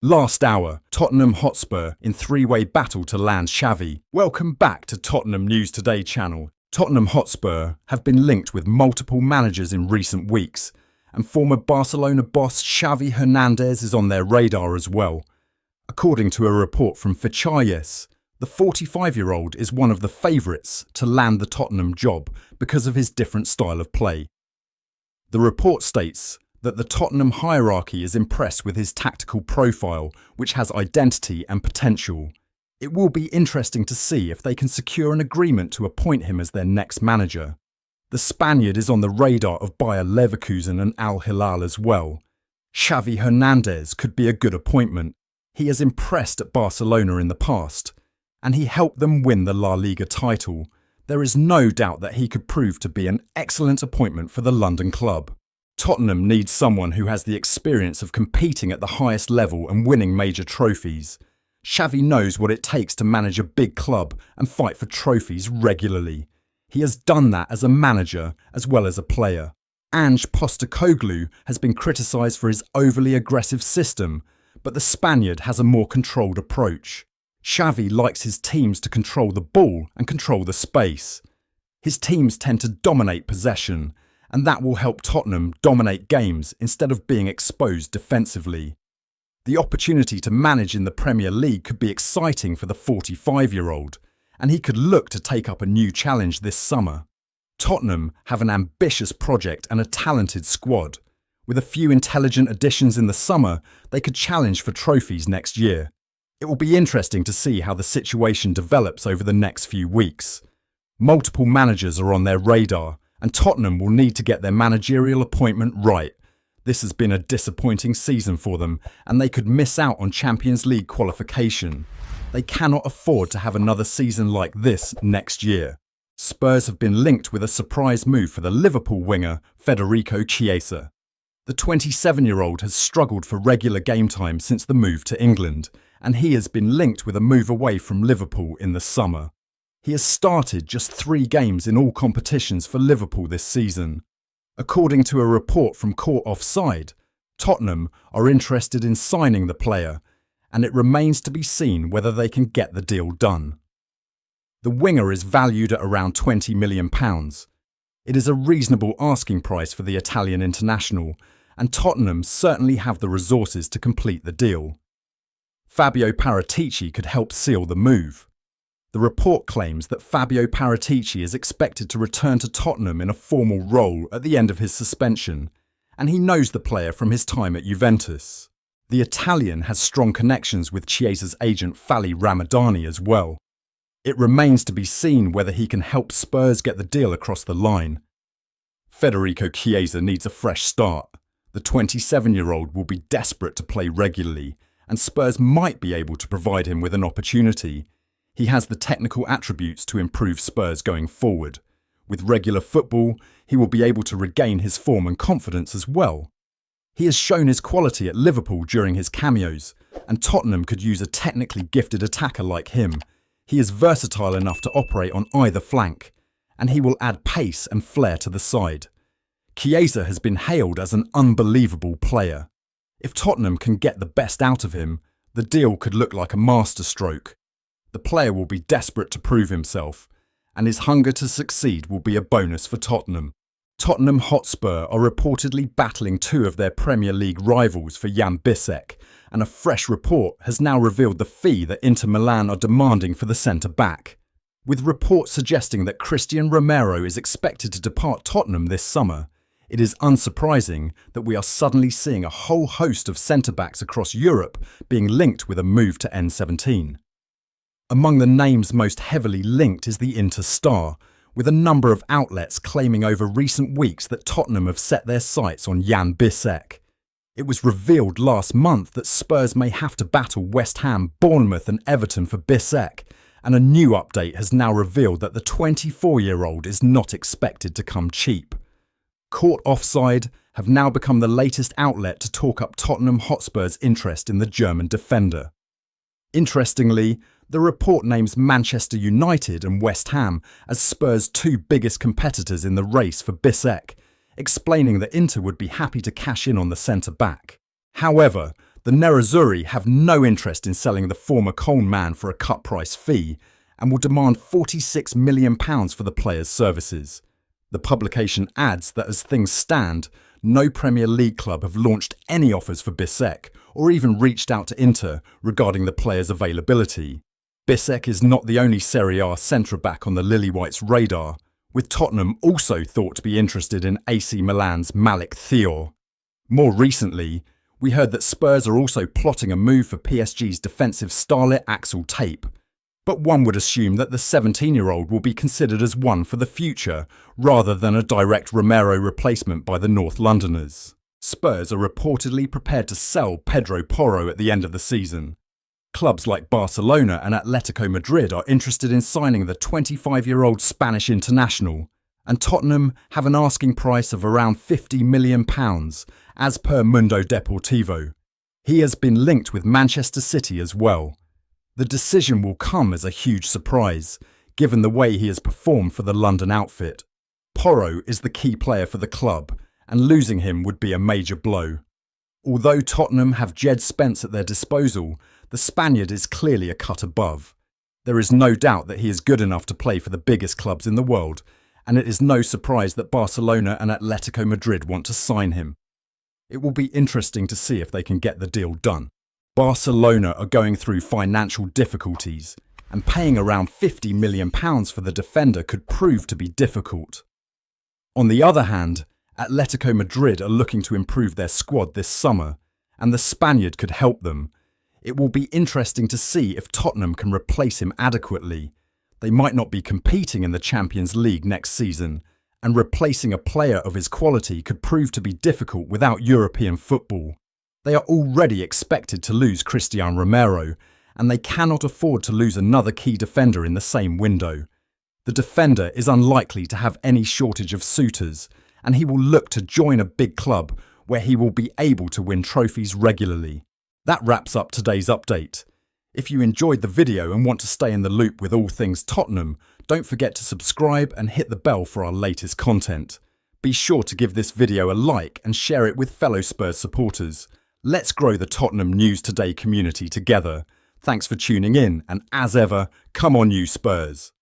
Last hour, Tottenham Hotspur in three-way battle to land Shavey. Welcome back to Tottenham News Today channel. Tottenham Hotspur have been linked with multiple managers in recent weeks, and former Barcelona boss Xavi Hernandez is on their radar as well. According to a report from Fichajes, the 45-year-old is one of the favourites to land the Tottenham job because of his different style of play. The report states that the Tottenham hierarchy is impressed with his tactical profile, which has identity and potential. It will be interesting to see if they can secure an agreement to appoint him as their next manager. The Spaniard is on the radar of Bayer Leverkusen and Al Hilal as well. Xavi Hernandez could be a good appointment. He has impressed at Barcelona in the past, and he helped them win the La Liga title. There is no doubt that he could prove to be an excellent appointment for the London club. Tottenham needs someone who has the experience of competing at the highest level and winning major trophies. Xavi knows what it takes to manage a big club and fight for trophies regularly. He has done that as a manager as well as a player. Ange Postecoglou has been criticised for his overly aggressive system, but the Spaniard has a more controlled approach. Xavi likes his teams to control the ball and control the space. His teams tend to dominate possession, and that will help Tottenham dominate games instead of being exposed defensively. The opportunity to manage in the Premier League could be exciting for the 45-year-old, and he could look to take up a new challenge this summer. Tottenham have an ambitious project and a talented squad. With a few intelligent additions in the summer, they could challenge for trophies next year. It will be interesting to see how the situation develops over the next few weeks. Multiple managers are on their radar, and Tottenham will need to get their managerial appointment right. This has been a disappointing season for them, and they could miss out on Champions League qualification. They cannot afford to have another season like this next year. Spurs have been linked with a surprise move for the Liverpool winger Federico Chiesa. The 27-year-old has struggled for regular game time since the move to England, and he has been linked with a move away from Liverpool in the summer. He has started just 3 games in all competitions for Liverpool this season. According to a report from CaughtOffside, Tottenham are interested in signing the player, and it remains to be seen whether they can get the deal done. The winger is valued at around £20 million. It is a reasonable asking price for the Italian international, and Tottenham certainly have the resources to complete the deal. Fabio Paratici could help seal the move. The report claims that Fabio Paratici is expected to return to Tottenham in a formal role at the end of his suspension, and he knows the player from his time at Juventus. The Italian has strong connections with Chiesa's agent Fali Ramadani as well. It remains to be seen whether he can help Spurs get the deal across the line. Federico Chiesa needs a fresh start. The 27-year-old will be desperate to play regularly, and Spurs might be able to provide him with an opportunity. He has the technical attributes to improve Spurs going forward. With regular football, he will be able to regain his form and confidence as well. He has shown his quality at Liverpool during his cameos, and Tottenham could use a technically gifted attacker like him. He is versatile enough to operate on either flank, and he will add pace and flair to the side. Chiesa has been hailed as an unbelievable player. If Tottenham can get the best out of him, the deal could look like a masterstroke. The player will be desperate to prove himself, and his hunger to succeed will be a bonus for Tottenham. Tottenham Hotspur are reportedly battling 2 of their Premier League rivals for Jan Bissek, and a fresh report has now revealed the fee that Inter Milan are demanding for the centre-back. With reports suggesting that Cristian Romero is expected to depart Tottenham this summer, it is unsurprising that we are suddenly seeing a whole host of centre-backs across Europe being linked with a move to N17. Among the names most heavily linked is the Inter star, with a number of outlets claiming over recent weeks that Tottenham have set their sights on Jan Bissek. It was revealed last month that Spurs may have to battle West Ham, Bournemouth and Everton for Bissek, and a new update has now revealed that the 24-year-old is not expected to come cheap. CaughtOffside have now become the latest outlet to talk up Tottenham Hotspur's interest in the German defender. Interestingly, the report names Manchester United and West Ham as Spurs' 2 biggest competitors in the race for Bissek, explaining that Inter would be happy to cash in on the centre-back. However, the The Nerazzurri have no interest in selling the former Köln man for a cut-price fee and will demand £46 million for the player's services. The publication adds that as things stand, no Premier League club have launched any offers for Bisek or even reached out to Inter regarding the player's availability. Bisek is not the only Serie A centre-back on the Lily-Whites' radar, with Tottenham also thought to be interested in AC Milan's Malik Thiaw. More recently, we heard that Spurs are also plotting a move for PSG's defensive starlet Axel Tape, but one would assume that the 17-year-old will be considered as one for the future rather than a direct Romero replacement by the North Londoners. Spurs are reportedly prepared to sell Pedro Porro at the end of the season. Clubs like Barcelona and Atletico Madrid are interested in signing the 25-year-old Spanish international, and Tottenham have an asking price of around £50 million, as per Mundo Deportivo. He has been linked with Manchester City as well. The decision will come as a huge surprise, given the way he has performed for the London outfit. Porro is the key player for the club, and losing him would be a major blow. Although Tottenham have Jed Spence at their disposal, the Spaniard is clearly a cut above. There is no doubt that he is good enough to play for the biggest clubs in the world, and it is no surprise that Barcelona and Atletico Madrid want to sign him. It will be interesting to see if they can get the deal done. Barcelona are going through financial difficulties, and paying around £50 million for the defender could prove to be difficult. On the other hand, Atletico Madrid are looking to improve their squad this summer, and the Spaniard could help them. It will be interesting to see if Tottenham can replace him adequately. They might not be competing in the Champions League next season, and replacing a player of his quality could prove to be difficult without European football. They are already expected to lose Cristian Romero, and they cannot afford to lose another key defender in the same window. The defender is unlikely to have any shortage of suitors, and he will look to join a big club where he will be able to win trophies regularly. That wraps up today's update. If you enjoyed the video and want to stay in the loop with all things Tottenham, don't forget to subscribe and hit the bell for our latest content. Be sure to give this video a like and share it with fellow Spurs supporters. Let's grow the Tottenham News Today community together. Thanks for tuning in, and as ever, come on you Spurs!